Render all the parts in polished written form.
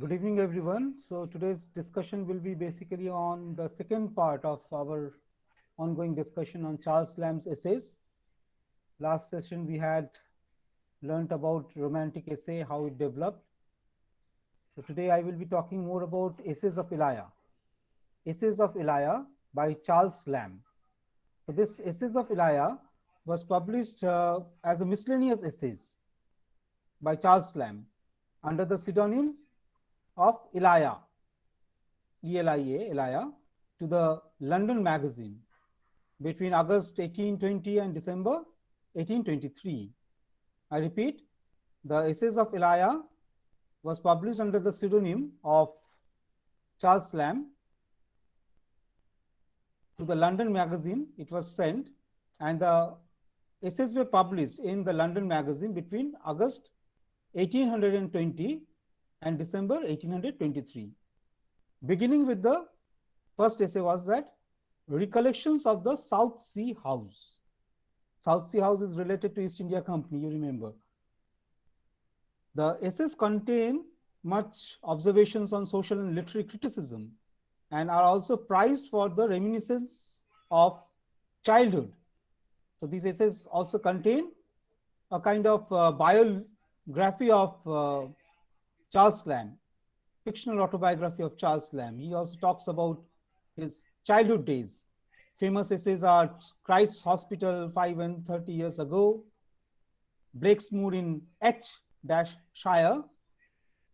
Good evening, everyone. So today's discussion will be basically on the second part of our ongoing discussion on Charles Lamb's essays. Last session we had learnt about romantic essay, how it developed. So today I will be talking more about Essays of Elia. Essays of Elia by Charles Lamb. So this Essays of Elia was published as a miscellaneous essays by Charles Lamb under the pseudonym of Elia, ELIA, Elia, to the London Magazine between August 1820 and December 1823. I repeat, the Essays of Elia was published under the pseudonym of Charles Lamb to the London Magazine. It was sent, and the essays were published in the London Magazine between August 1820 and December 1823. Beginning with the first essay was that Recollections of the South Sea House. South Sea House is related to East India Company, you remember. The essays contain much observations on social and literary criticism and are also prized for the reminiscence of childhood. So these essays also contain a kind of biography of Charles Lamb, fictional autobiography of Charles Lamb. He also talks about his childhood days. Famous essays are Christ's Hospital 5 and 30 years ago, Blake's Moor in H-Shire,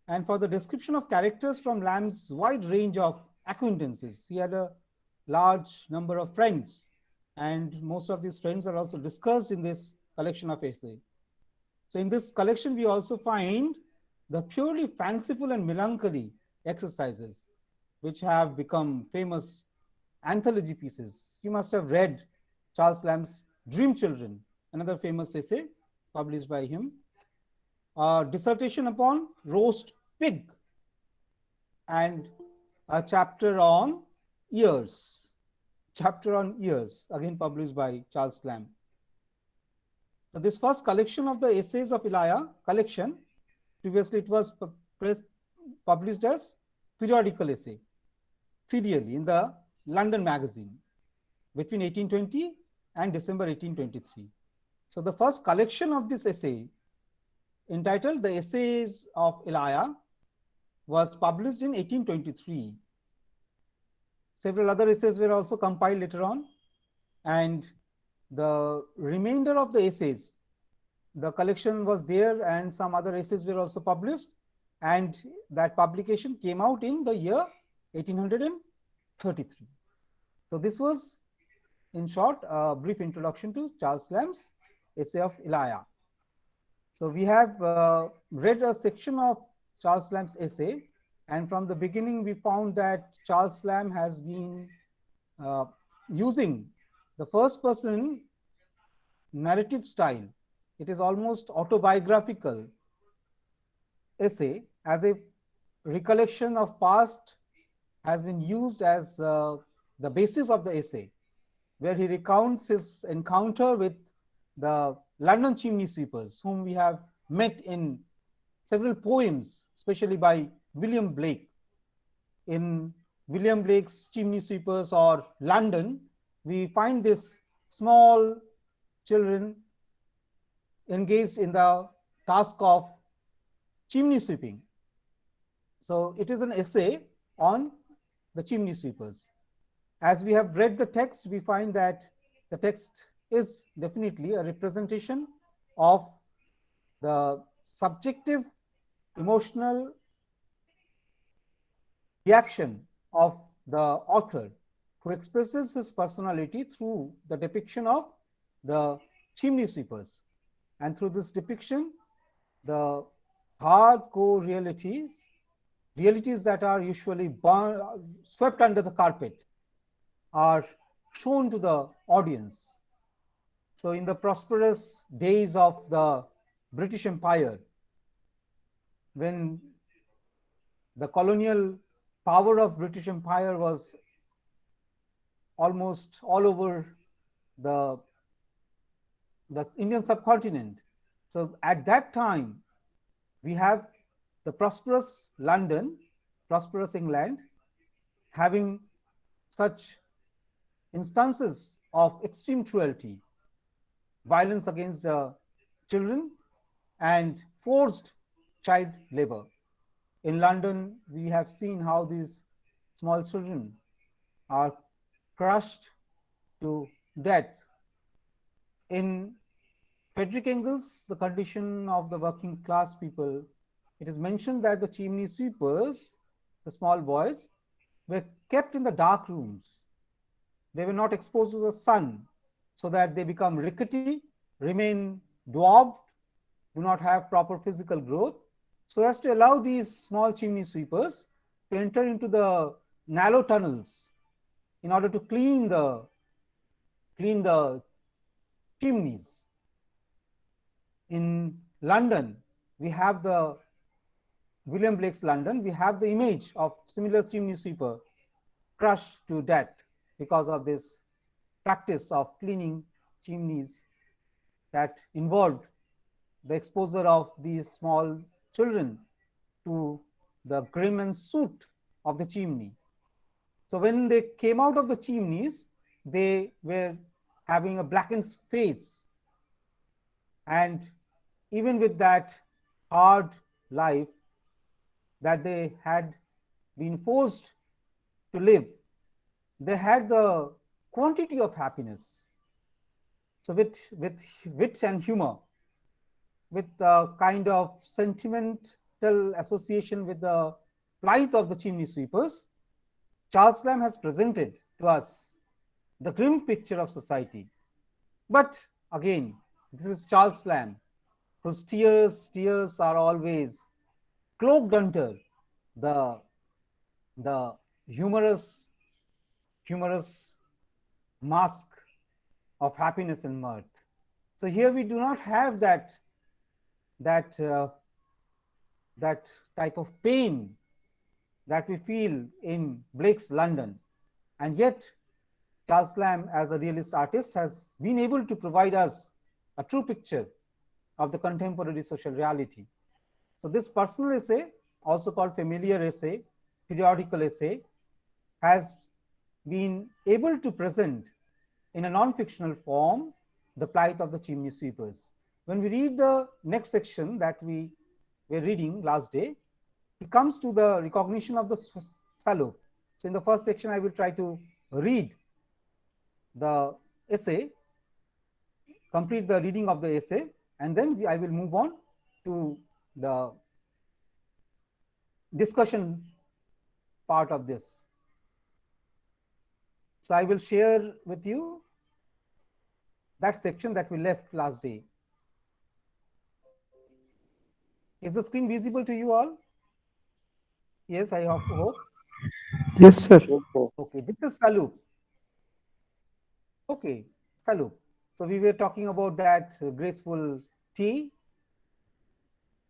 and for the description of characters from Lamb's wide range of acquaintances. He had a large number of friends, and most of these friends are also discussed in this collection of essays. So in this collection, we also find the purely fanciful and melancholy exercises, which have become famous anthology pieces. You must have read Charles Lamb's Dream Children, another famous essay published by him. A dissertation upon roast pig, and a chapter on ears. Chapter on ears, again published by Charles Lamb. So this first collection of the Essays of Elia collection, previously it was published as periodical essay, serially in the London Magazine between 1820 and December 1823. So the first collection of this essay, entitled The Essays of Elia, was published in 1823. Several other essays were also compiled later on, and the remainder of the essays, the collection was there, and some other essays were also published, and that publication came out in the year 1833. So this was, in short, a brief introduction to Charles Lamb's Essay of Elia. So we have read a section of Charles Lamb's essay, and from the beginning we found that Charles Lamb has been using the first person narrative style. It is almost autobiographical essay, as if recollection of past has been used as the basis of the essay, where he recounts his encounter with the London chimney sweepers, whom we have met in several poems, especially by William Blake. In William Blake's Chimney Sweepers or London, we find this small children engaged in the task of chimney sweeping. So it is an essay on the chimney sweepers. As we have read the text, we find that the text is definitely a representation of the subjective emotional reaction of the author, who expresses his personality through the depiction of the chimney sweepers. And through this depiction, the hardcore realities that are usually swept under the carpet, are shown to the audience. So in the prosperous days of the British Empire, when the colonial power of British Empire was almost all over the Indian subcontinent. So at that time, we have the prosperous London, prosperous England, having such instances of extreme cruelty, violence against children, and forced child labor. In London, we have seen how these small children are crushed to death. In Frederick Engels, The Condition of the Working Class People, it is mentioned that the chimney sweepers, the small boys, were kept in the dark rooms. They were not exposed to the sun so that they become rickety, remain dwarfed, do not have proper physical growth, so as to allow these small chimney sweepers to enter into the narrow tunnels in order to clean the chimneys. In London, we have the William Blake's London, we have the image of similar chimney sweeper crushed to death because of this practice of cleaning chimneys that involved the exposure of these small children to the grim and soot of the chimney. So when they came out of the chimneys, they were having a blackened face. And even with that hard life that they had been forced to live, they had the quantity of happiness. So with wit and humor, with a kind of sentimental association with the plight of the chimney sweepers, Charles Lamb has presented to us the grim picture of society. But again, this is Charles Lamb, whose tears are always cloaked under the the humorous mask of happiness and mirth. So here we do not have that that type of pain that we feel in Blake's London, and yet Charles Lamb, as a realist artist, has been able to provide us a true picture of the contemporary social reality. So this personal essay, also called familiar essay, periodical essay, has been able to present in a non-fictional form the plight of the chimney sweepers. When we read the next section that we were reading last day, it comes to the recognition of the salop. So in the first section, I will try to read the essay, complete the reading of the essay, and then I will move on to the discussion part of this. So I will share with you that section that we left last day. Is the screen visible to you all? Yes, I hope. Yes, sir. Okay, this is Salop. Okay, Salop. So we were talking about that graceful tea.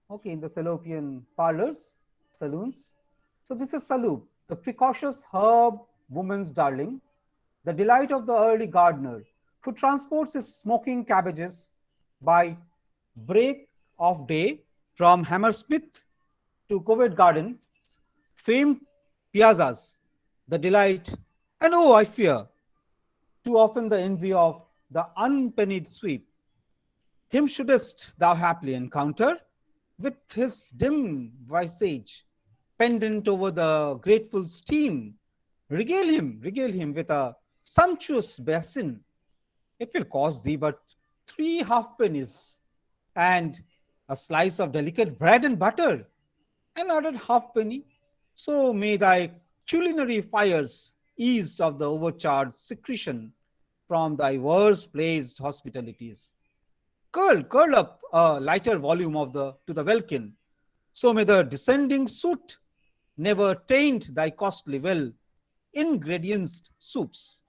Okay, in the Salopian parlors, saloons. So this is Salop, the precocious herb woman's darling, the delight of the early gardener, who transports his smoking cabbages by break of day from Hammersmith to Covent Garden, famed piazzas, the delight, and oh, I fear, too often the envy of the unpennied sweep. Him shouldest thou haply encounter, with his dim visage pendant over the grateful steam. Regale him with a sumptuous basin. It will cost thee but 3 halfpennies, and a slice of delicate bread and butter, another halfpenny. So may thy culinary fires eased of the overcharged secretion from thy worse placed hospitalities. Curl up a lighter volume of the to the welkin. So may the descending soot never taint thy costly well ingredienced soups,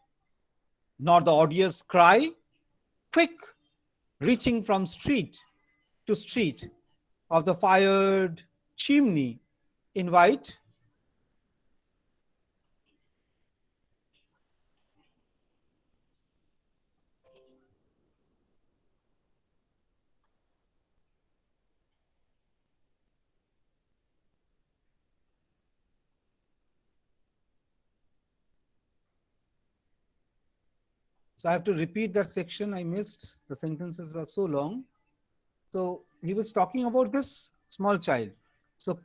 nor the odious cry, quick, reaching from street to street of the fired chimney, invite So I have to repeat that section I missed. The sentences are so long. So he was talking about this small child. So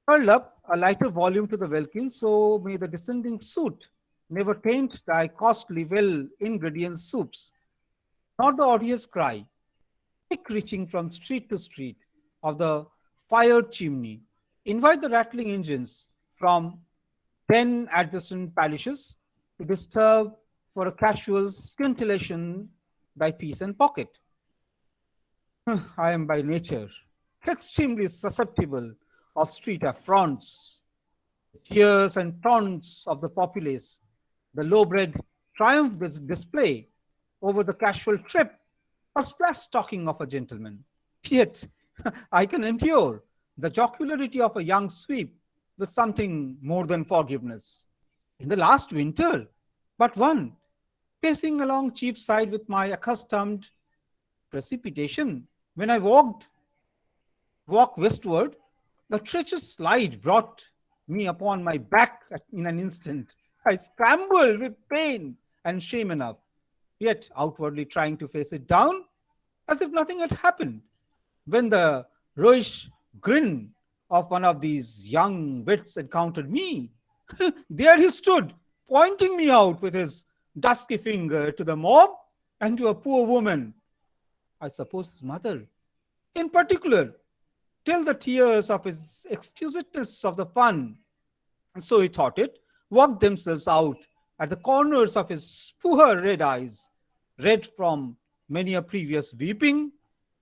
curl up a lighter volume to the welkin, so may the descending suit never taint thy costly well ingredient soups, nor the odious cry, quick reaching from street to street of the fired chimney, invite the rattling engines from 10 adjacent parishes to disturb for a casual scintillation thy peace and pocket. I am by nature extremely susceptible of street affronts, tears and taunts of the populace, the low-bred triumph display over the casual trip or splash talking of a gentleman. Yet I can endure the jocularity of a young sweep with something more than forgiveness. In the last winter, but one, pacing along Cheapside with my accustomed precipitation, when I walked westward, the treacherous slide brought me upon my back in an instant. I scrambled with pain and shame enough, yet outwardly trying to face it down as if nothing had happened. When the roguish grin of one of these young wits encountered me, there he stood, pointing me out with his dusky finger to the mob and to a poor woman, I suppose his mother, in particular, till the tears of his exquisiteness of the fun, and so he thought it, worked themselves out at the corners of his poor red eyes, red from many a previous weeping,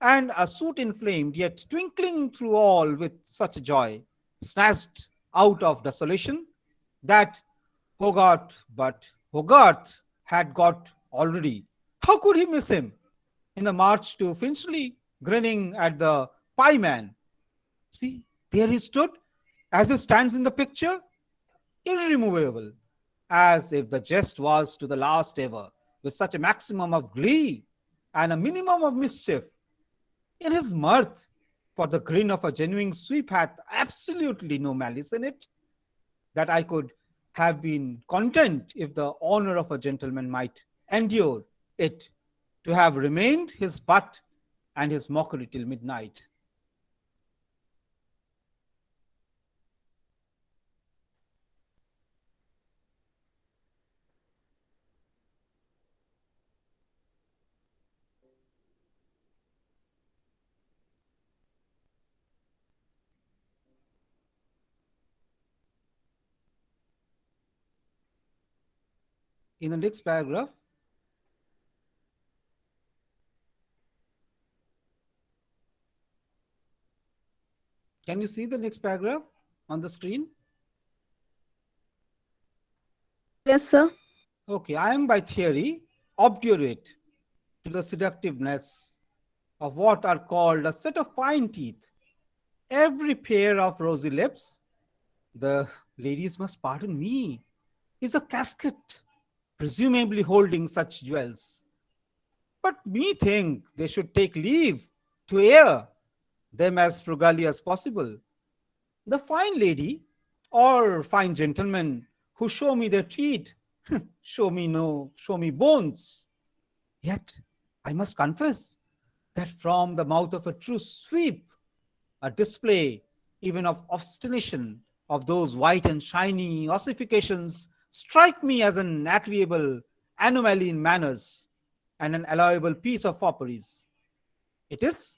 and a soot inflamed, yet twinkling through all with such a joy, snatched out of desolation, that Hogarth had got already. How could he miss him? In the march to Finchley, grinning at the pieman. See, there he stood, as he stands in the picture, irremovable, as if the jest was to the last ever, with such a maximum of glee and a minimum of mischief in his mirth, for the grin of a genuine sweep hath absolutely no malice in it, that I could have been content if the honor of a gentleman might endure it to have remained his butt and his mockery till midnight. In the next paragraph, can you see the next paragraph on the screen? Yes, sir. Okay, I am by theory obdurate to the seductiveness of what are called a set of fine teeth, every pair of rosy lips, the ladies must pardon me, is a casket, presumably holding such jewels. But me think they should take leave to air them as frugally as possible. The fine lady or fine gentleman who show me their teeth, show me bones. Yet I must confess that from the mouth of a true sweep, a display even of obstination of those white and shiny ossifications strike me as an agreeable anomaly in manners and an allowable piece of fopperies. It is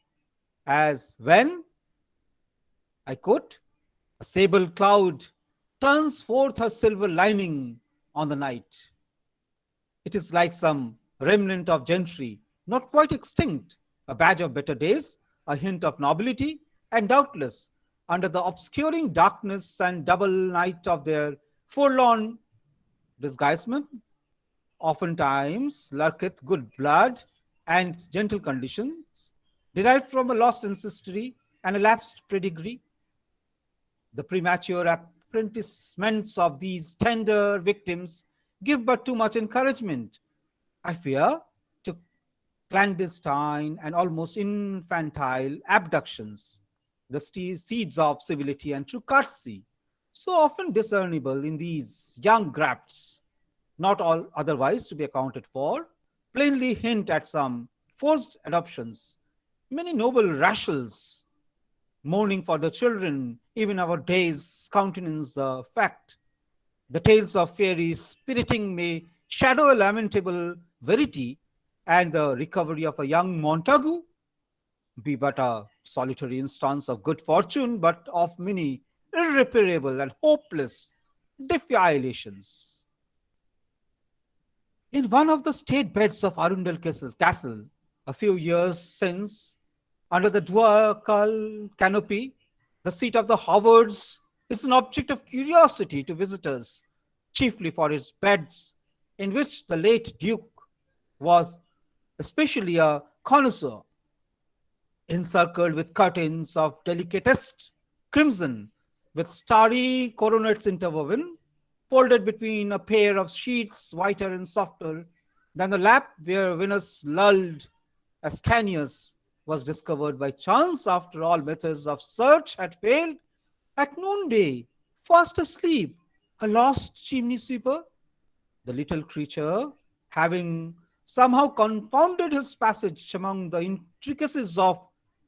as when, I quote, a sable cloud turns forth her silver lining on the night. It is like some remnant of gentry, not quite extinct, a badge of better days, a hint of nobility, and doubtless, under the obscuring darkness and double night of their forlorn disguisement, oftentimes lurketh good blood and gentle conditions, derived from a lost ancestry and a lapsed pedigree. The premature apprenticements of these tender victims give but too much encouragement, I fear, to clandestine and almost infantile abductions, the seeds of civility and true courtesy, so often discernible in these young grafts, not all otherwise to be accounted for, plainly hint at some forced adoptions. Many noble rashels, mourning for the children, even our days countenance the fact. The tales of fairies spiriting may shadow a lamentable verity, and the recovery of a young Montagu be but a solitary instance of good fortune, but of many irreparable and hopeless defilations. In one of the state beds of Arundel Castle, a few years since, under the ducal canopy, the seat of the Howards is an object of curiosity to visitors, chiefly for its beds, in which the late Duke was especially a connoisseur, encircled with curtains of delicatest crimson, with starry coronets interwoven, folded between a pair of sheets whiter and softer than the lap where Venus lulled Ascanius was discovered by chance after all methods of search had failed at noonday, fast asleep, a lost chimney sweeper. The little creature, having somehow confounded his passage among the intricacies of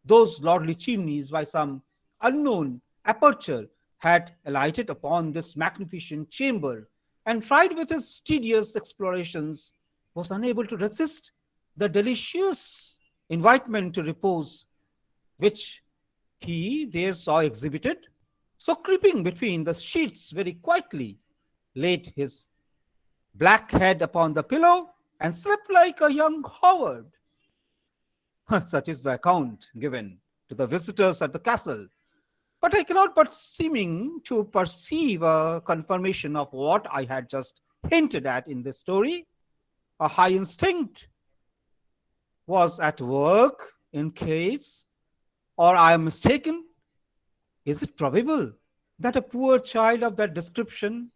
those lordly chimneys by some unknown aperture, had alighted upon this magnificent chamber, and tried with his tedious explorations, was unable to resist the delicious invitement to repose which he there saw exhibited. So, creeping between the sheets very quietly, laid his black head upon the pillow and slept like a young Howard. Such is the account given to the visitors at the castle. But I cannot but seeming to perceive a confirmation of what I had just hinted at in this story. A high instinct was at work in case, or I am mistaken. Is it probable that a poor child of that description,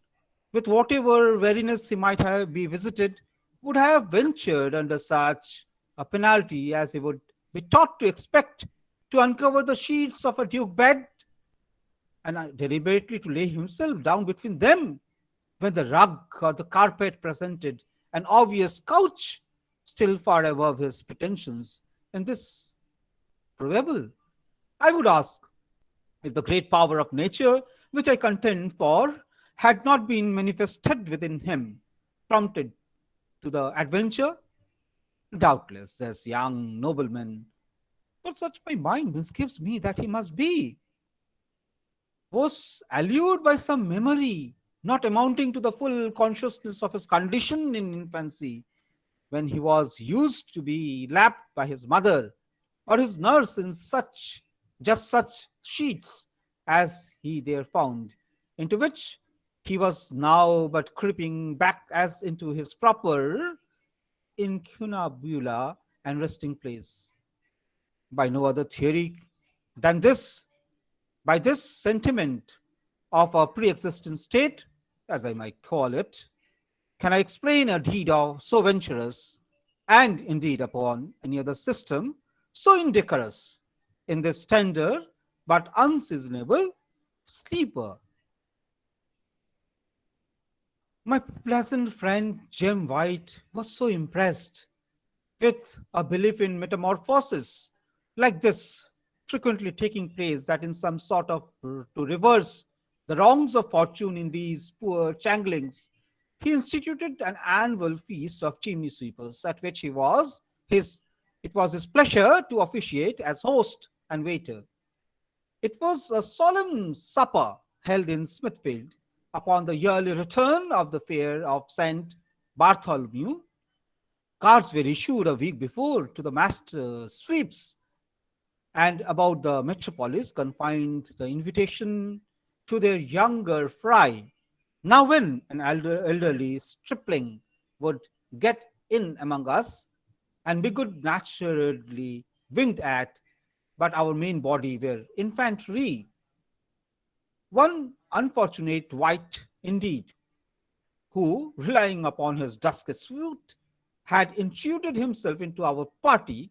with whatever weariness he might have be visited, would have ventured under such a penalty as he would be taught to expect, to uncover the sheets of a duke bed and deliberately to lay himself down between them, when the rug or the carpet presented an obvious couch still far above his pretensions? And this probable, I would ask, if the great power of nature, which I contend for, had not been manifested within him, prompted to the adventure? Doubtless, this young nobleman, for such my mind misgives me that he must be, was allured by some memory not amounting to the full consciousness of his condition in infancy, when he was used to be lapped by his mother or his nurse in such sheets as he there found, into which he was now but creeping back as into his proper incunabula and resting place. By no other theory than this, by this sentiment of a pre-existent state, as I might call it, can I explain a deed of so venturous, and indeed upon any other system so indecorous, in this tender but unseasonable sleeper. My pleasant friend Jem White was so impressed with a belief in metamorphosis like this frequently taking place, that in some sort of to reverse the wrongs of fortune in these poor changlings, he instituted an annual feast of chimney sweepers, at which it was his pleasure to officiate as host and waiter. It was a solemn supper held in Smithfield upon the yearly return of the fair of St. Bartholomew. Cards were issued a week before to the master sweeps, and about the metropolis confined the invitation to their younger fry. Now, when an elderly stripling would get in among us and be good naturedly winked at, but our main body were infantry. One unfortunate wight indeed, who, relying upon his dusky suit, had intruded himself into our party,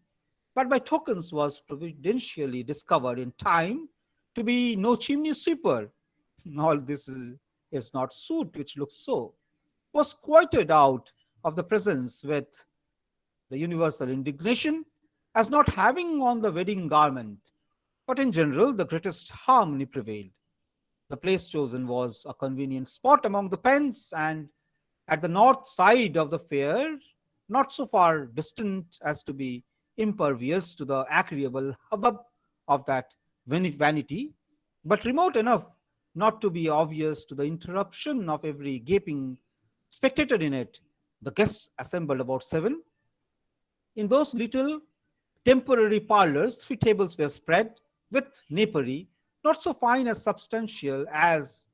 but by tokens was providentially discovered in time to be no chimney sweeper. All this is not suit which looks so. was quieted out of the presence with the universal indignation as not having on the wedding garment. But in general, the greatest harmony prevailed. The place chosen was a convenient spot among the pens, and at the north side of the fair, not so far distant as to be impervious to the agreeable hubbub of that vanity, but remote enough not to be obvious to the interruption of every gaping spectator in it. The guests assembled about 7. In those little temporary parlors, 3 tables were spread with napery, not so fine as substantial as,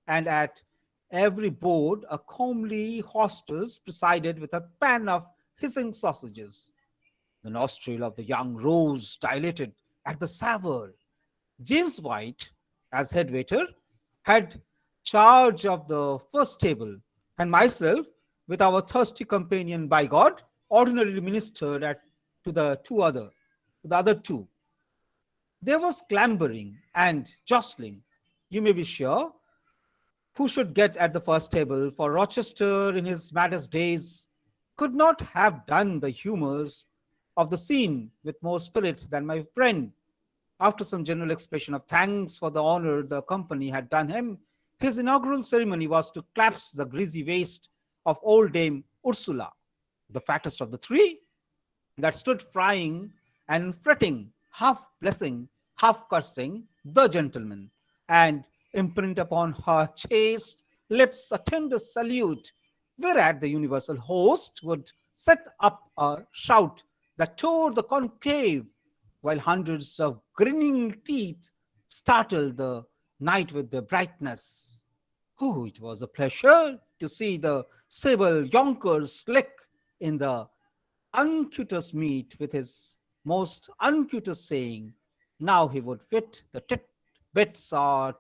and at every board a comely hostess presided with a pan of hissing sausages. The nostril of the young rose dilated at the savour. James White, as head waiter, had charge of the first table, and myself, with our thirsty companion by God, ordinarily ministered to the other 2. There was clambering and jostling, you may be sure, who should get at the first table, for Rochester, in his maddest days, could not have done the humours of the scene with more spirit than my friend. After some general expression of thanks for the honour the company had done him, his inaugural ceremony was to clasp the greasy waist of old Dame Ursula, the fattest of the 3, that stood frying and fretting, half blessing, half cursing the gentleman, and imprint upon her chaste lips a tender salute, whereat the universal host would set up a shout that tore the conclave, while hundreds of grinning teeth startled the night with their brightness. Oh, it was a pleasure to see the sable Yonkers lick in the unctuous meat with his most unctuous saying. Now he would fit the titbits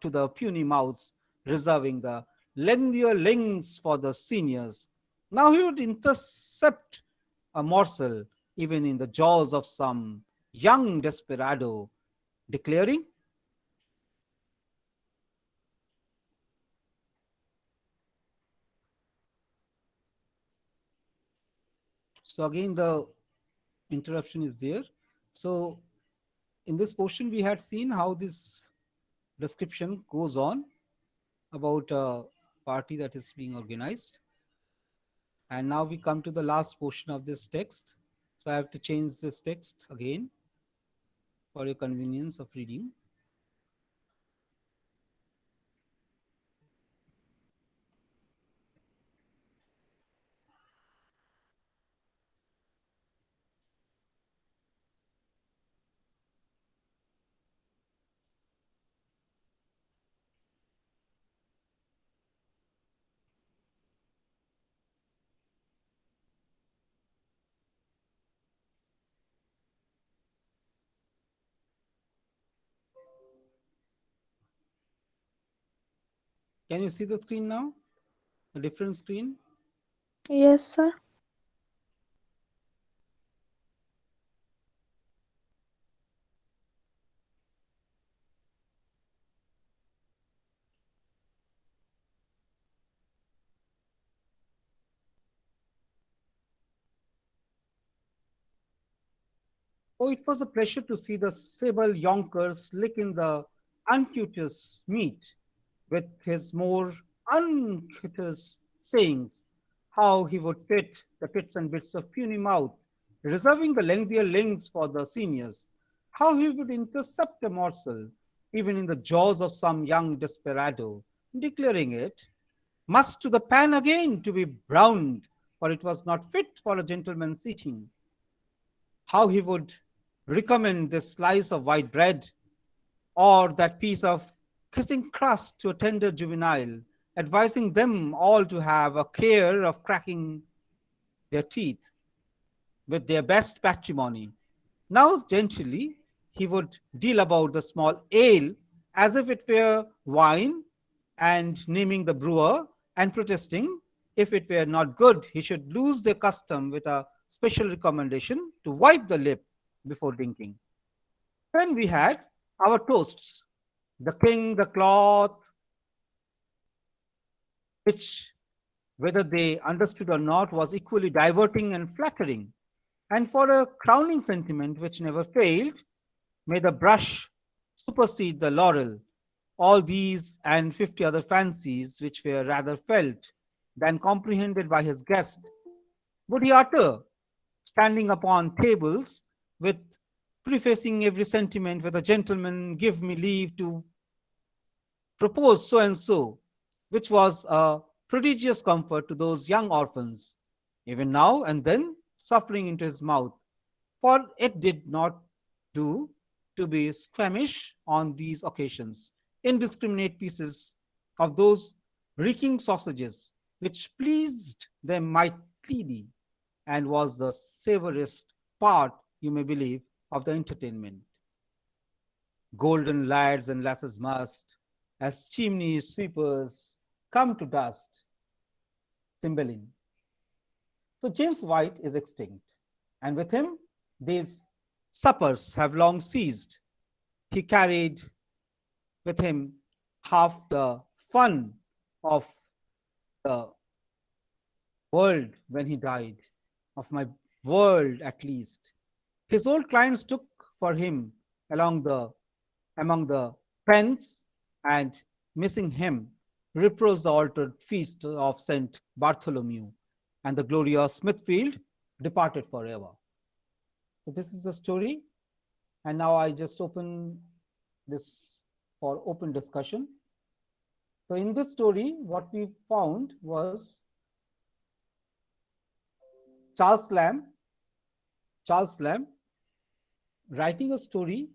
to the puny mouths, reserving the lengthier links for the seniors. Now he would intercept a morsel even in the jaws of some young desperado, declaring, so again the interruption is there. So in this portion we had seen how this description goes on about a party that is being organized, and now we come to the last portion of this text. So I have to change this text again for your convenience of reading. Can you see the screen now? A different screen? Yes, sir. Oh, it was a pleasure to see the sable Yonkers licking the unctuous meat with his more unctuous sayings, how he would fit the bits and bits of puny mouth, reserving the lengthier links for the seniors, how he would intercept a morsel even in the jaws of some young desperado, declaring it must to the pan again to be browned, for it was not fit for a gentleman's eating. How he would recommend this slice of white bread or that piece of kissing crust to a tender juvenile, advising them all to have a care of cracking their teeth with their best patrimony. Now, gently, he would deal about the small ale as if it were wine, and naming the brewer and protesting if it were not good, he should lose the custom with a special recommendation to wipe the lip before drinking. Then we had our toasts, the king, the cloth, which whether they understood or not, was equally diverting and flattering. And for a crowning sentiment which never failed, may the brush supersede the laurel. All these and 50 other fancies, which were rather felt than comprehended by his guest, would he utter, standing upon tables, with prefacing every sentiment with a gentleman, give me leave to propose so and so, which was a prodigious comfort to those young orphans, even now and then suffering into his mouth, for it did not do to be squeamish on these occasions, indiscriminate pieces of those reeking sausages, which pleased them mightily, and was the savouriest part, you may believe, of the entertainment. Golden lads and lasses must, as chimney sweepers, come to dust. Cymbeline. So James White is extinct, and with him these suppers have long ceased. He carried with him half the fun of the world when he died, of my world at least. His old clients took for him among the pens, and missing him, reproached the altered feast of St. Bartholomew, and the glory of Smithfield departed forever. So this is the story, and now I just open this for open discussion. So in this story, what we found was Charles Lamb writing a story,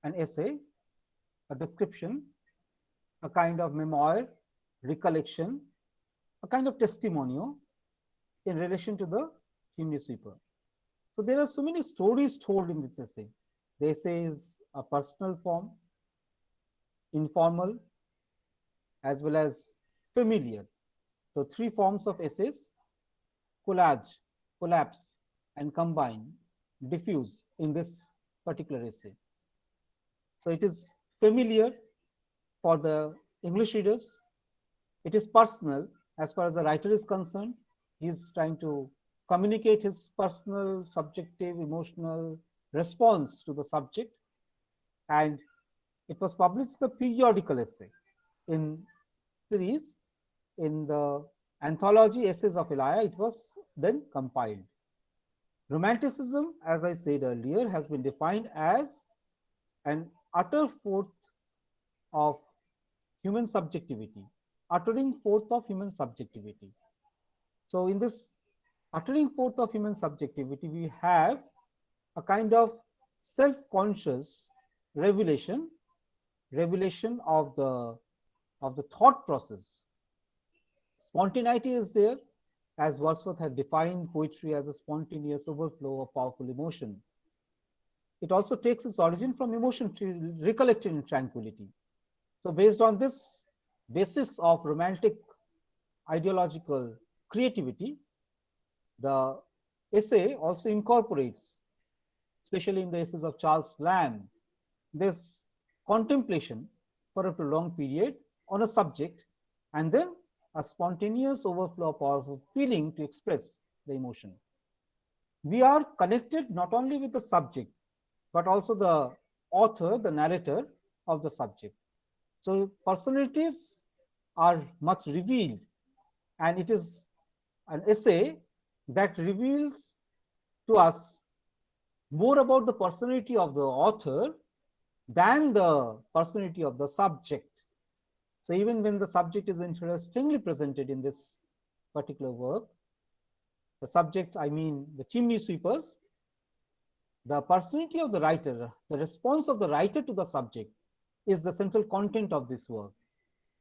an essay, a description, a kind of memoir, recollection, a kind of testimonial in relation to the chimney sweeper. So there are so many stories told in this essay. The essay is a personal form, informal, as well as familiar. So three forms of essays: collage, collapse, and combine, diffuse in this particular essay. So it is familiar for the English readers. It is personal as far as the writer is concerned. He is trying to communicate his personal, subjective, emotional response to the subject. And it was published as a periodical essay in series. In the anthology Essays of Elia, it was then compiled. Romanticism, as I said earlier, has been defined as an utter forth of human subjectivity, uttering forth of human subjectivity. So in this uttering forth of human subjectivity, we have a kind of self-conscious revelation of the thought process. Spontaneity is there, as Wordsworth had defined poetry as a spontaneous overflow of powerful emotion. It also takes its origin from emotion recollected in tranquility. So based on this basis of romantic ideological creativity, the essay also incorporates, especially in the essays of Charles Lamb, this contemplation for a prolonged period on a subject, and then a spontaneous overflow of powerful feeling to express the emotion. We are connected not only with the subject, but also the author, the narrator of the subject. So personalities are much revealed, and it is an essay that reveals to us more about the personality of the author than the personality of the subject. So even when the subject is interestingly presented in this particular work, the subject, I mean the chimney sweepers, the personality of the writer, the response of the writer to the subject is the central content of this work.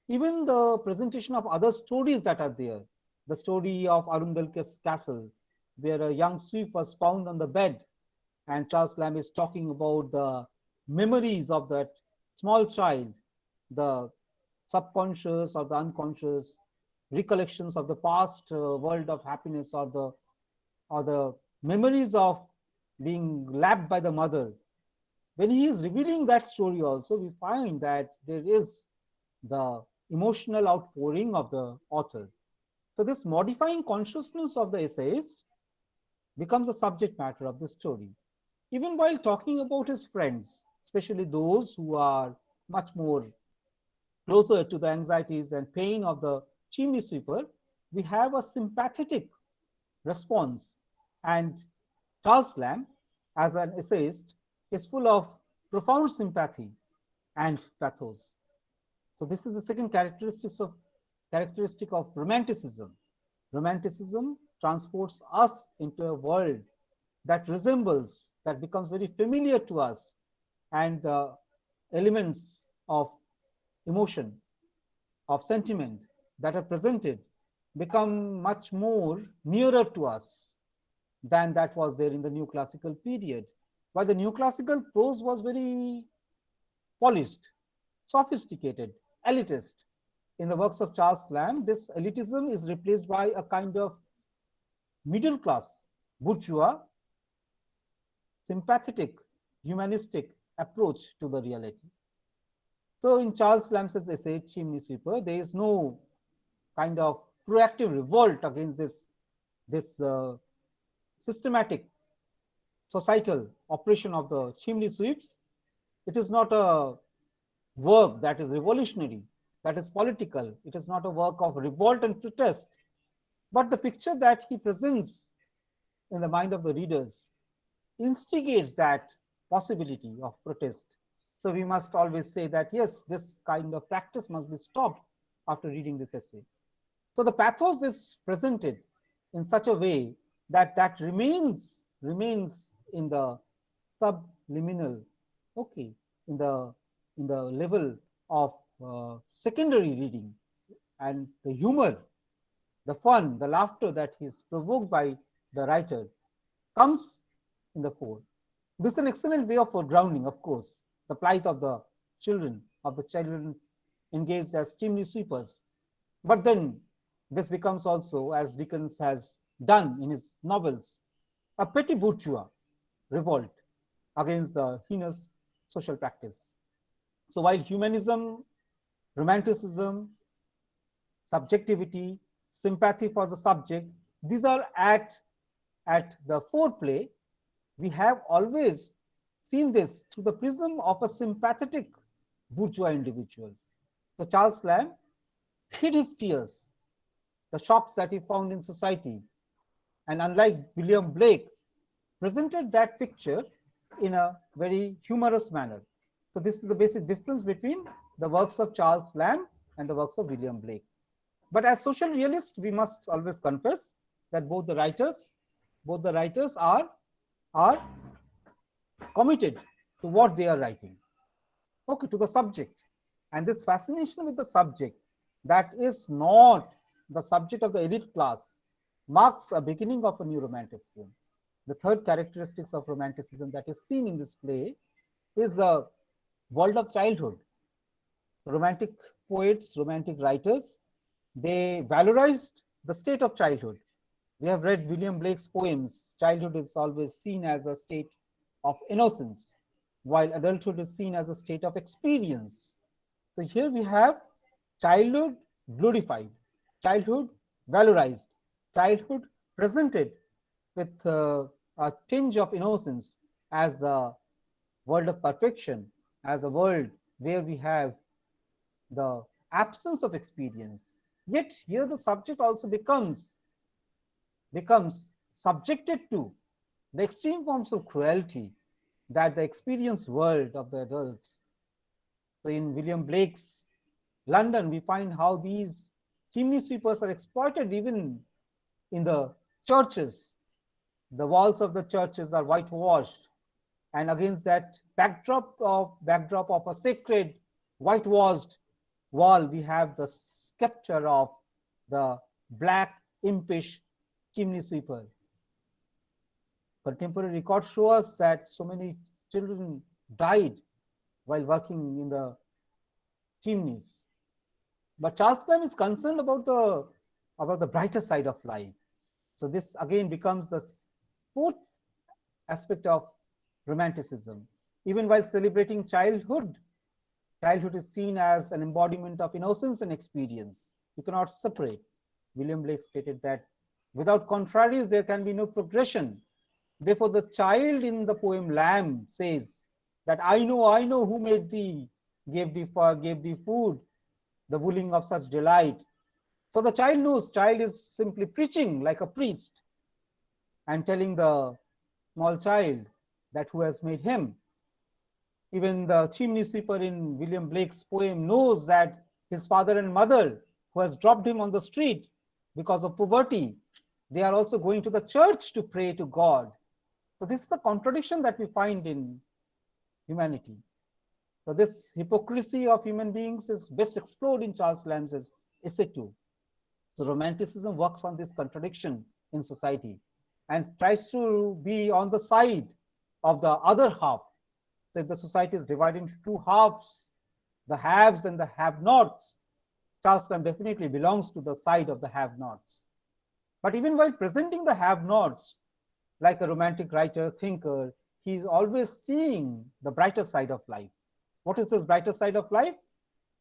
Even the presentation of other stories that are there, the story of Arundel's castle, where a young sweep was found on the bed, and Charles Lamb is talking about the memories of that small child, the subconscious or the unconscious recollections of the past world of happiness, or the memories of being lapped by the mother. When he is revealing that story also, we find that there is the emotional outpouring of the author. So this modifying consciousness of the essayist becomes the subject matter of the story. Even while talking about his friends, especially those who are much more closer to the anxieties and pain of the chimney sweeper, we have a sympathetic response. And Charles Lamb, as an essayist, is full of profound sympathy and pathos. So this is the second characteristic of romanticism. Romanticism transports us into a world that resembles, that becomes very familiar to us, and the elements of emotion, of sentiment that are presented become much more nearer to us than that was there in the new classical period. While the new classical prose was very polished, sophisticated, elitist. In the works of Charles Lamb, this elitism is replaced by a kind of middle class, bourgeois, sympathetic, humanistic approach to the reality. So in Charles Lamb's essay, Chimney Sweeper, there is no kind of proactive revolt against this systematic societal operation of the chimney sweeps. It is not a work that is revolutionary, that is political. It is not a work of revolt and protest. But the picture that he presents in the mind of the readers instigates that possibility of protest. So we must always say that, yes, this kind of practice must be stopped after reading this essay. So the pathos is presented in such a way that remains in the subliminal, okay, in the level of secondary reading, and the humor, the fun, the laughter that is provoked by the writer comes in the fore. This is an excellent way of foregrounding, of course, the plight of the children engaged as chimney sweepers. But then this becomes also, as Dickens has done in his novels, a petty bourgeois revolt against the heinous social practice. So while humanism, romanticism, subjectivity, sympathy for the subject, these are at the foreplay, we have always seen this through the prism of a sympathetic bourgeois individual. So Charles Lamb hid his tears, the shocks that he found in society, and unlike William Blake, presented that picture in a very humorous manner. So this is the basic difference between the works of Charles Lamb and the works of William Blake. But as social realists, we must always confess that both the writers are committed to what they are writing, okay, to the subject. And this fascination with the subject that is not the subject of the elite class marks a beginning of a new romanticism. The third characteristic of romanticism that is seen in this play is the world of childhood. Romantic poets, romantic writers, they valorized the state of childhood. We have read William Blake's poems. Childhood is always seen as a state of innocence, while adulthood is seen as a state of experience. So here we have childhood glorified, childhood valorized, childhood presented with a tinge of innocence as a world of perfection, as a world where we have the absence of experience. Yet here the subject also becomes subjected to the extreme forms of cruelty that the experienced world of the adults. So in William Blake's London, we find how these chimney sweepers are exploited even in the churches. The walls of the churches are whitewashed, and against that backdrop of a sacred whitewashed wall, we have the sculpture of the black impish chimney sweeper. Contemporary records show us that so many children died while working in the chimneys. But Charles Lamb is concerned about the brighter side of life. So this again becomes the fourth aspect of romanticism. Even while celebrating childhood, childhood is seen as an embodiment of innocence and experience. You cannot separate. William Blake stated that without contraries, there can be no progression. Therefore, the child in the poem Lamb says that I know who made thee, gave thee food, the wooing of such delight. So the child knows, child is simply preaching like a priest and telling the small child that who has made him. Even the chimney sweeper in William Blake's poem knows that his father and mother, who has dropped him on the street because of poverty, they are also going to the church to pray to God. So this is the contradiction that we find in humanity. So this hypocrisy of human beings is best explored in Charles Lamb's essay 2. So Romanticism works on this contradiction in society and tries to be on the side of the other half. So if the society is divided into two halves, the haves and the have-nots, Charles Lamb definitely belongs to the side of the have-nots. But even while presenting the have-nots, like a romantic writer, thinker, he is always seeing the brighter side of life. What is this brighter side of life?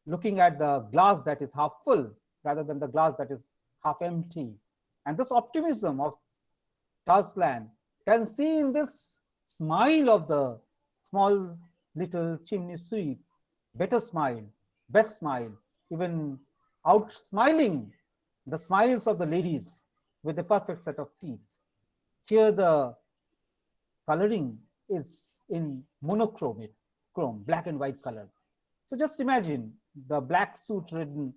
Looking at the glass that is half full rather than the glass that is half empty. And this optimism of Charles Lamb can see in this smile of the small little chimney sweep, better smile, best smile, even out smiling the smiles of the ladies with a perfect set of teeth. Here the coloring is in monochrome, black and white color. So just imagine the black suit ridden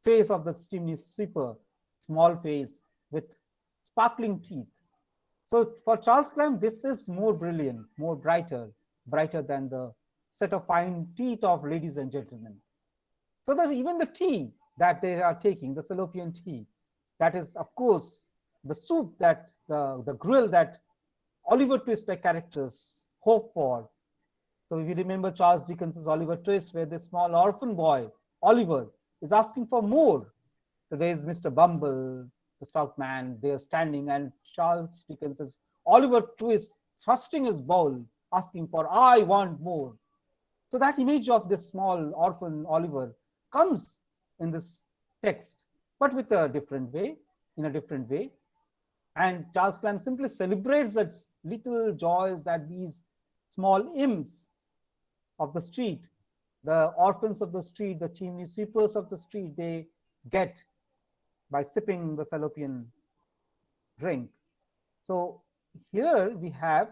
face of the chimney sweeper, small face with sparkling teeth. So for Charles Lamb, this is more brilliant, more brighter than the set of fine teeth of ladies and gentlemen. So that even the tea that they are taking, the Salopian tea, that is, of course, the soup that the gruel that Oliver Twist-like characters hope for. So if you remember Charles Dickens's Oliver Twist, where the small orphan boy, Oliver, is asking for more. So there is Mr. Bumble, the stout man, there standing, and Charles Dickens is Oliver Twist thrusting his bowl, asking for, I want more. So that image of this small orphan Oliver comes in this text, but with a different way, in a different way. And Charles Lamb simply celebrates that little joys that these small imps of the street, the orphans of the street, the chimney sweepers of the street, they get by sipping the Salopian drink. So here we have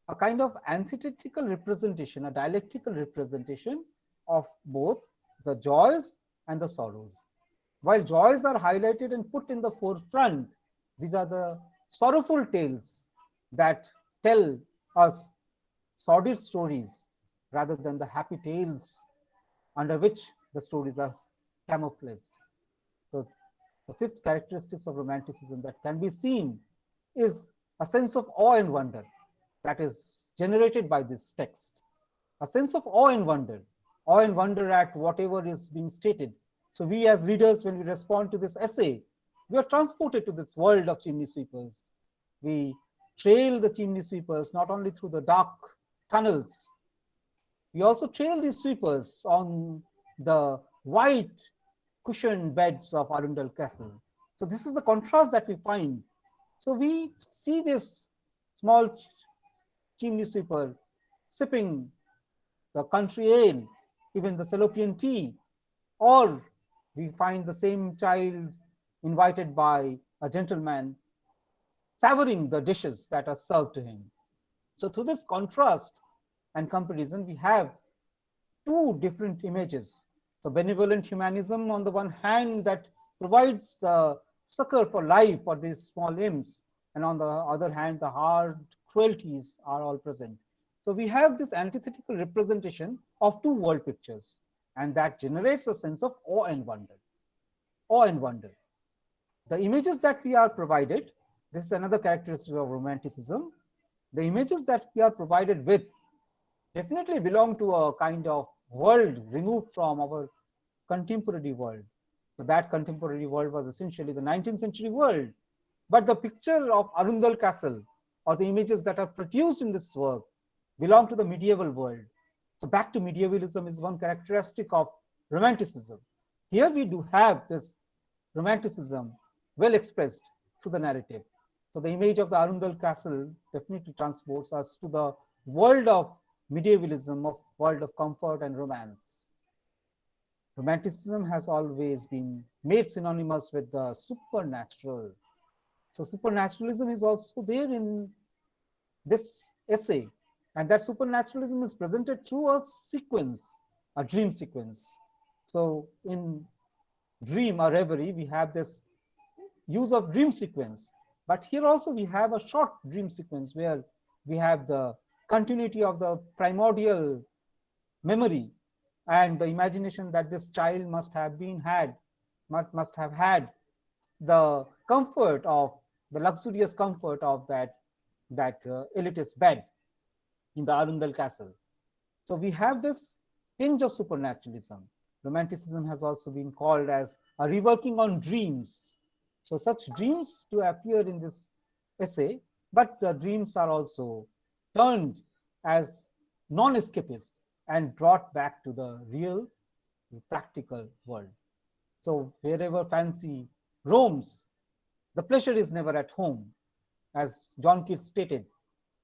a kind of antithetical representation, a dialectical representation of both the joys and the sorrows. While joys are highlighted and put in the forefront, these are the sorrowful tales that tell us sordid stories rather than the happy tales under which the stories are camouflaged. So the fifth characteristics of Romanticism that can be seen is a sense of awe and wonder that is generated by this text. A sense of awe and wonder at whatever is being stated. So we as readers, when we respond to this essay, we are transported to this world of chimney sweepers. We trail the chimney sweepers not only through the dark tunnels, we also trail these sweepers on the white cushioned beds of Arundel Castle. So this is the contrast that we find. So we see this small chimney sweeper sipping the country ale, even the Salopian tea, or we find the same child invited by a gentleman savoring the dishes that are served to him. So through this contrast and comparison, we have two different images. So benevolent humanism on the one hand that provides the succor for life for these small imps, and on the other hand, the hard cruelties are all present. So we have this antithetical representation of two world pictures, and that generates a sense of awe and wonder. Awe and wonder. The images that we are provided, this is another characteristic of Romanticism. The images that we are provided with definitely belong to a kind of world removed from our contemporary world. So that contemporary world was essentially the 19th century world. But the picture of Arundel Castle or the images that are produced in this work belong to the medieval world. So back to medievalism is one characteristic of Romanticism. Here we do have this Romanticism well expressed through the narrative. So the image of the Arundel castle definitely transports us to the world of medievalism, of world of comfort and romance. Romanticism has always been made synonymous with the supernatural. So supernaturalism is also there in this essay, and that supernaturalism is presented through a sequence, a dream sequence. So in dream or reverie, we have this use of dream sequence, but here also we have a short dream sequence where we have the continuity of the primordial memory and the imagination that this child must have had the comfort of the luxurious comfort of that elitist bed in the Arundel castle. So we have this tinge of supernaturalism. Romanticism has also been called as a reworking on dreams. So such dreams to appear in this essay, but the dreams are also turned as non-escapist and brought back to the real, practical world. So wherever fancy roams, the pleasure is never at home, as John Keats stated.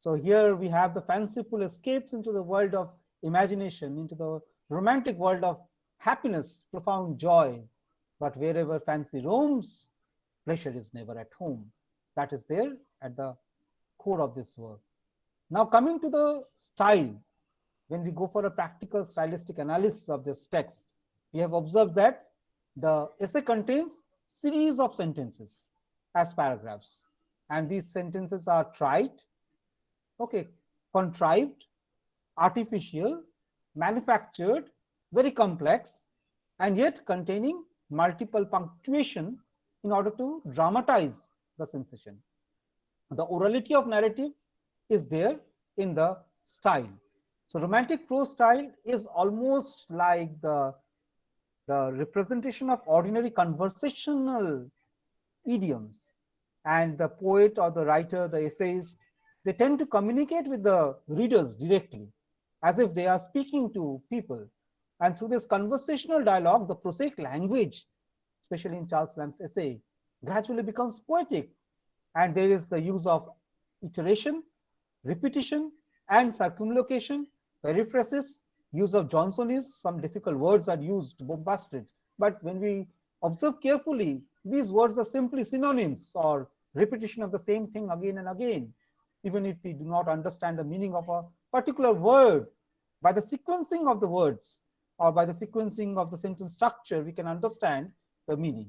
So here we have the fanciful escapes into the world of imagination, into the romantic world of happiness, profound joy. But wherever fancy roams, pleasure is never at home. That is there at the core of this work. Now coming to the style, when we go for a practical stylistic analysis of this text, we have observed that the essay contains series of sentences as paragraphs, and these sentences are trite, okay, contrived, artificial, manufactured, very complex, and yet containing multiple punctuation in order to dramatize the sensation. The orality of narrative is there in the style. So romantic prose style is almost like the representation of ordinary conversational idioms, and the poet or the writer, the essayist, they tend to communicate with the readers directly as if they are speaking to people. And through this conversational dialogue, the prosaic language, especially in Charles Lamb's essay, gradually becomes poetic, and there is the use of iteration, repetition, and circumlocution, periphrasis, use of Johnsonese. Some difficult words are used, bombasted, but when we observe carefully, these words are simply synonyms or repetition of the same thing again and again. Even if we do not understand the meaning of a particular word, by the sequencing of the words or by the sequencing of the sentence structure, we can understand the meaning.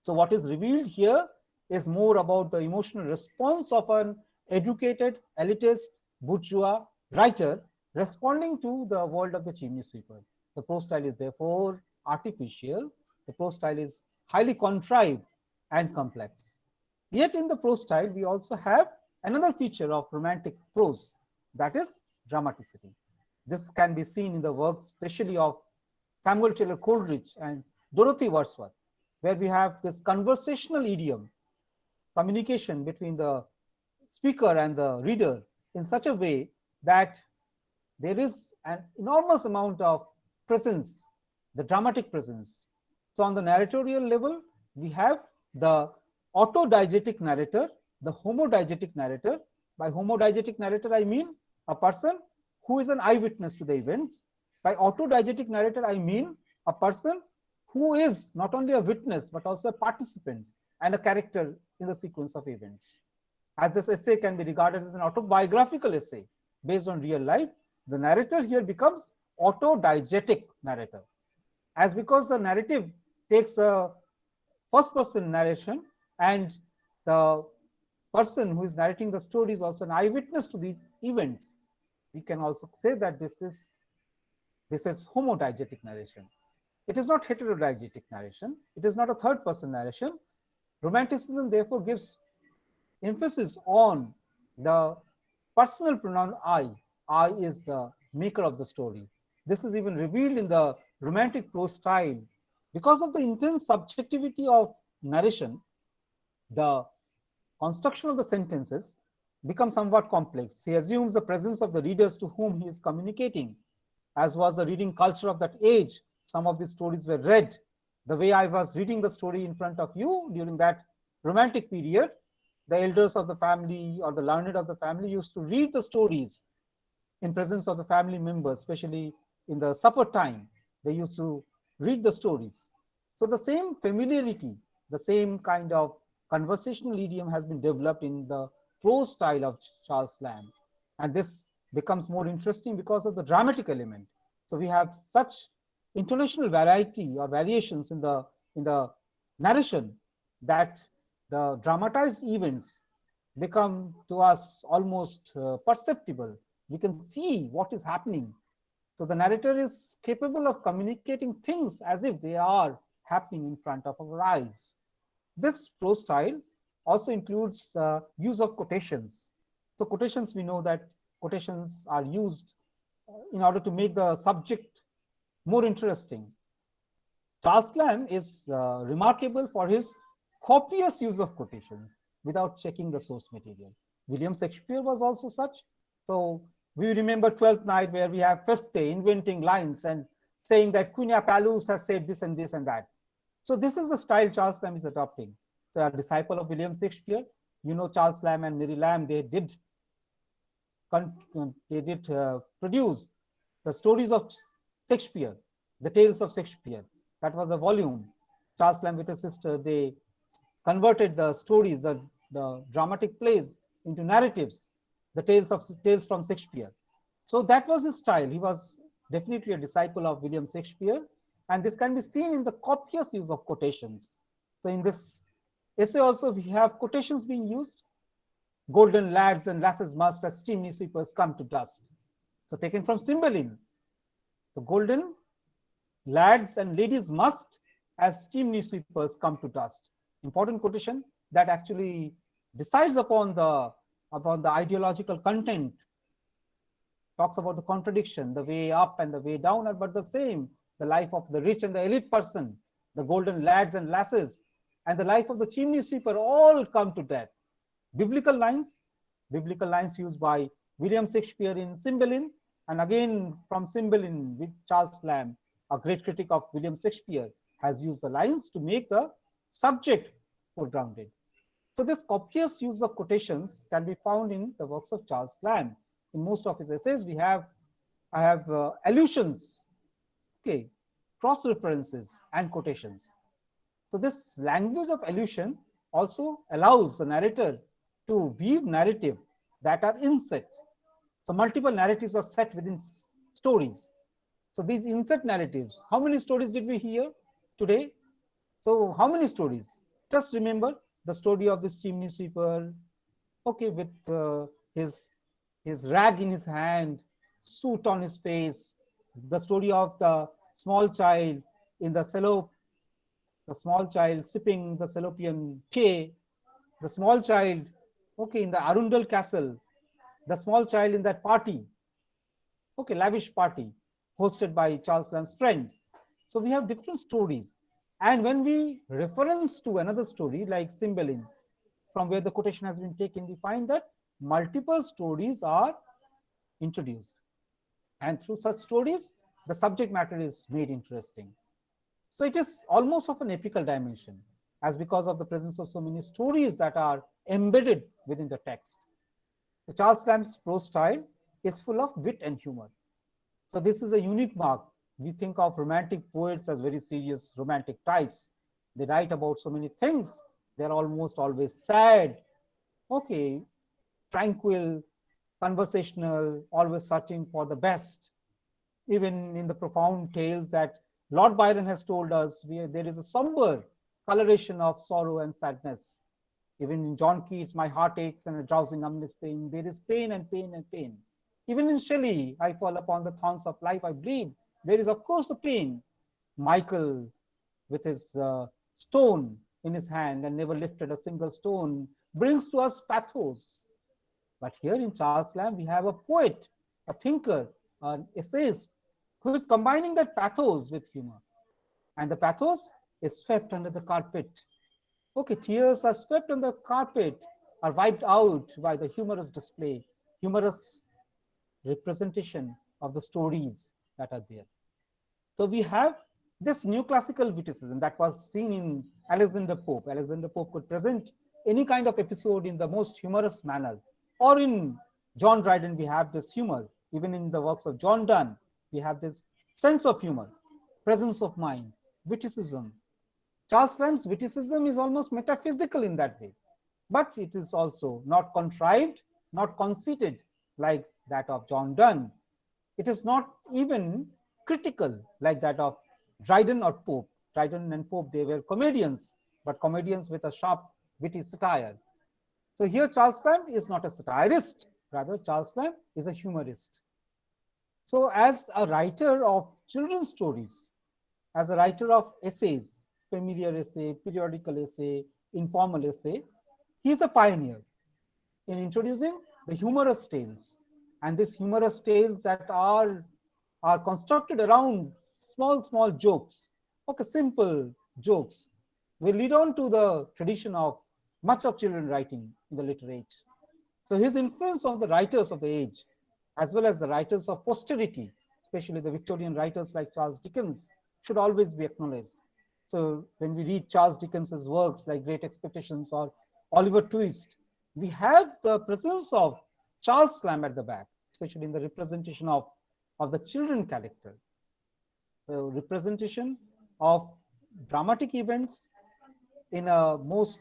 So what is revealed here is more about the emotional response of an educated, elitist, bourgeois writer responding to the world of the chimney sweeper. The prose style is therefore artificial. The prose style is highly contrived and complex. Yet in the prose style, we also have another feature of romantic prose, that is dramaticity. This can be seen in the works, especially of Samuel Taylor Coleridge and Dorothy Wordsworth, where we have this conversational idiom, communication between the speaker and the reader in such a way that there is an enormous amount of presence, the dramatic presence. So on the narratorial level, we have the autodiegetic narrator, the homodiegetic narrator. By homodiegetic narrator, I mean a person who is an eyewitness to the events. By autodiegetic narrator, I mean a person who is not only a witness, but also a participant and a character in the sequence of events. As this essay can be regarded as an autobiographical essay based on real life, the narrator here becomes autodiegetic narrator. As because the narrative takes a first person narration and the person who is narrating the story is also an eyewitness to these events, we can also say that this is homodiegetic narration. It is not heterodiegetic narration. It is not a third person narration. Romanticism therefore gives emphasis on the personal pronoun I. I is the maker of the story. This is even revealed in the romantic prose style. Because of the intense subjectivity of narration, the construction of the sentences becomes somewhat complex. He assumes the presence of the readers to whom he is communicating. As was the reading culture of that age, some of these stories were read The way I was reading the story in front of you during that romantic period, the elders of the family or the learned of the family used to read the stories in presence of the family members, especially in the supper time. They used to read the stories. So the same familiarity, the same kind of conversational idiom has been developed in the prose style of Charles Lamb. And this becomes more interesting because of the dramatic element. So we have such intonational variety or variations in the narration that the dramatized events become to us almost perceptible. We can see what is happening. So the narrator is capable of communicating things as if they are happening in front of our eyes. This prose style also includes the use of quotations. So quotations, we know that quotations are used in order to make the subject more interesting. Charles Lamb is remarkable for his copious use of quotations without checking the source material. William Shakespeare was also such. So we remember Twelfth Night, where we have Feste inventing lines and saying that Queen Apallus has said this and this and that. So this is the style Charles Lamb is adopting. So a disciple of William Shakespeare, you know, Charles Lamb and Mary Lamb, they did produce the stories of Shakespeare, the tales of Shakespeare. That was a volume. Charles Lamb with his sister, they converted the stories, the dramatic plays into narratives, the tales from Shakespeare. So that was his style. He was definitely a disciple of William Shakespeare, and this can be seen in the copious use of quotations. So in this essay also we have quotations being used. Golden lads and lasses must, as chimney sweepers, come to dust. So taken from Cymbeline. The golden lads and ladies must, as chimney sweepers, come to dust. Important quotation that actually decides upon the ideological content, talks about the contradiction, the way up and the way down are but the same, the life of the rich and the elite person, the golden lads and lasses, and the life of the chimney sweeper all come to death. Biblical lines used by William Shakespeare in Cymbeline, and again from Cymbeline with Charles Lamb, a great critic of William Shakespeare, has used the lines to make the subject foregrounded. So this copious use of quotations can be found in the works of Charles Lamb. In most of his essays, I have allusions, okay, cross references and quotations. So this language of allusion also allows the narrator to weave narrative that are inset. So multiple narratives are set within stories. So these inset narratives, how many stories did we hear today? So how many stories? Just remember the story of this chimney sweeper, okay, with his rag in his hand, soot on his face, the story of the small child in the small child sipping the Salopian tea, the small child, okay, in the Arundel castle, the small child in that party, okay, lavish party hosted by Charles Lamb's friend. So we have different stories. And when we reference to another story like Cymbeline, from where the quotation has been taken, we find that multiple stories are introduced. And through such stories, the subject matter is made interesting. So it is almost of an epical dimension, as because of the presence of so many stories that are embedded within the text. The Charles Lamb's prose style is full of wit and humor. So this is a unique mark. We think of romantic poets as very serious romantic types. They write about so many things. They're almost always sad, okay, tranquil, conversational, always searching for the best. Even in the profound tales that Lord Byron has told us, there is a somber coloration of sorrow and sadness. Even in John Keats, my heart aches and a drowsy numbness pain. There is pain and pain and pain. Even in Shelley, I fall upon the thorns of life, I bleed. There is, of course, the pain. Michael, with his stone in his hand and never lifted a single stone, brings to us pathos. But here in Charles Lamb, we have a poet, a thinker, an essayist, who is combining that pathos with humor. And the pathos is swept under the carpet. Okay, tears are swept on the carpet, are wiped out by the humorous display, humorous representation of the stories that are there. So we have this neoclassical witticism that was seen in Alexander Pope. Alexander Pope could present any kind of episode in the most humorous manner. Or in John Dryden, we have this humor. Even in the works of John Donne, we have this sense of humor, presence of mind, witticism. Charles Lamb's witticism is almost metaphysical in that way, but it is also not contrived, not conceited like that of John Donne. It is not even critical like that of Dryden or Pope. Dryden and Pope, they were comedians, but comedians with a sharp, witty satire. So here Charles Lamb is not a satirist, rather Charles Lamb is a humorist. So as a writer of children's stories, as a writer of essays, familiar essay, periodical essay, informal essay, he is a pioneer in introducing the humorous tales. And these humorous tales that are constructed around small jokes, okay, simple jokes, will lead on to the tradition of much of children writing in the literate age. So his influence on the writers of the age, as well as the writers of posterity, especially the Victorian writers like Charles Dickens, should always be acknowledged. So when we read Charles Dickens's works like Great Expectations or Oliver Twist, we have the presence of Charles Lamb at the back, especially in the representation of the children character. The representation of dramatic events in a most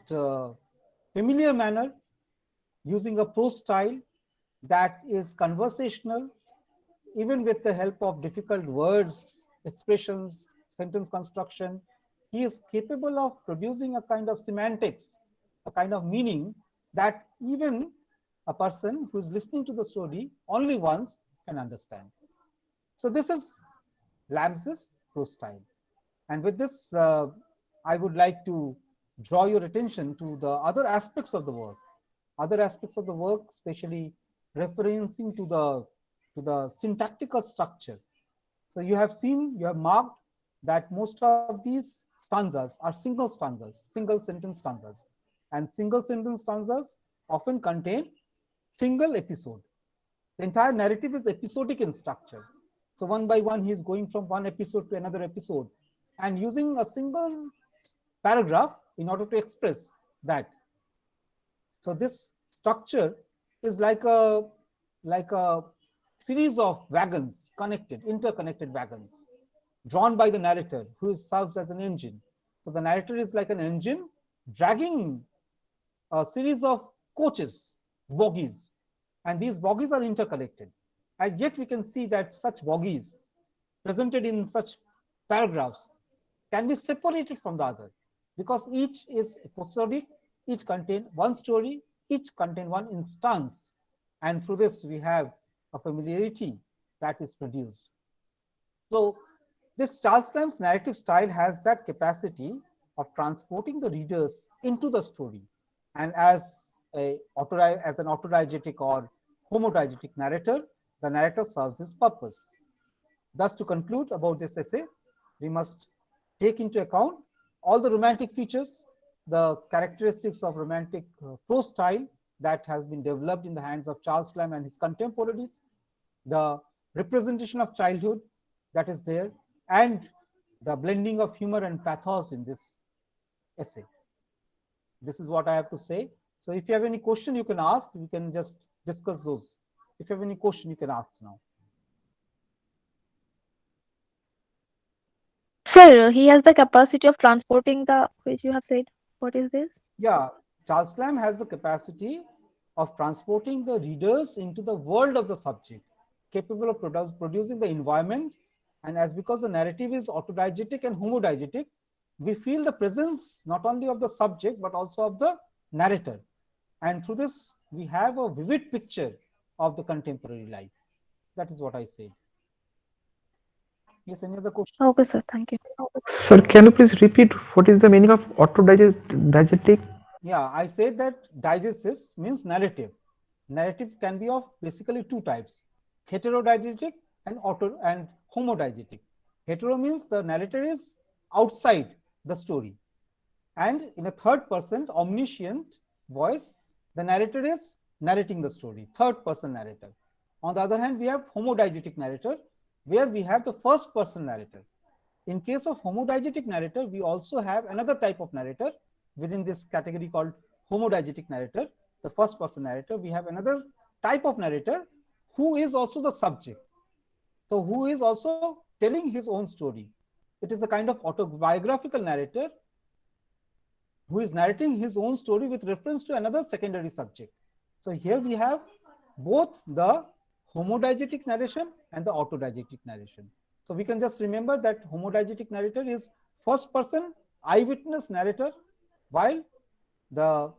familiar manner, using a prose style that is conversational, even with the help of difficult words, expressions, sentence construction. He is capable of producing a kind of semantics, a kind of meaning that even a person who is listening to the story only once can understand. So this is Lamb's prose style. And with this, I would like to draw your attention to the other aspects of the work, especially referencing to the syntactical structure. So you have marked that most of these stanzas are single sentence stanzas, and single sentence stanzas often contain single episode. The entire narrative is episodic in structure. So one by one, he is going from one episode to another episode and using a single paragraph in order to express that. So this structure is like a series of wagons, interconnected wagons, drawn by the narrator, who serves as an engine. So the narrator is like an engine dragging a series of coaches, bogies, and these bogies are interconnected. And yet we can see that such bogies presented in such paragraphs can be separated from the other, because each is episodic, each contain one story, each contain one instance. And through this, we have a familiarity that is produced. So this Charles Lamb's narrative style has that capacity of transporting the readers into the story. And as an autodiegetic or homodiegetic narrator, the narrator serves his purpose. Thus, to conclude about this essay, we must take into account all the romantic features, the characteristics of romantic prose style that has been developed in the hands of Charles Lamb and his contemporaries, the representation of childhood that is there, and the blending of humor and pathos in this essay. This is what I have to say. So if you have any question, you can ask. We can just discuss those. If you have any question, you can ask now. Sir, he has the capacity of transporting the, which you have said. What is this? Yeah, Charles Lamb has the capacity of transporting the readers into the world of the subject, capable of producing the environment. And as because the narrative is autodiegetic and homodiegetic, we feel the presence not only of the subject, but also of the narrator. And through this, we have a vivid picture of the contemporary life. That is what I say. Yes, any other question? Okay, sir. Thank you. Sir, can you please repeat what is the meaning of autodiegetic? Yeah, I said that diegesis means narrative. Narrative can be of basically two types: heterodiegetic and homodiegetic. Hetero means the narrator is outside the story, and in a third person omniscient voice, the narrator is narrating the story, third person narrator. On the other hand, we have homodiegetic narrator, where we have the first person narrator. In case of homodiegetic narrator, we also have another type of narrator within this category called homodiegetic narrator, the first person narrator. We have another type of narrator who is also the subject. So who is also telling his own story. It is a kind of autobiographical narrator who is narrating his own story with reference to another secondary subject. So here we have both the homodiegetic narration and the autodiegetic narration. So we can just remember that homodiegetic narrator is first person eyewitness narrator, while the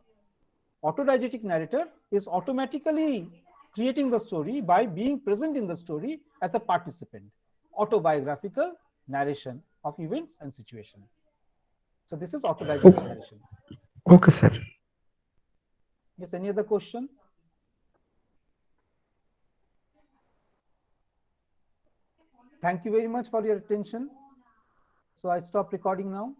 autodiegetic narrator is automatically creating the story by being present in the story as a participant. Autobiographical narration of events and situation. So this is autodiegetic narration. Okay, sir. Yes, any other question? Thank you very much for your attention. So I stop recording now.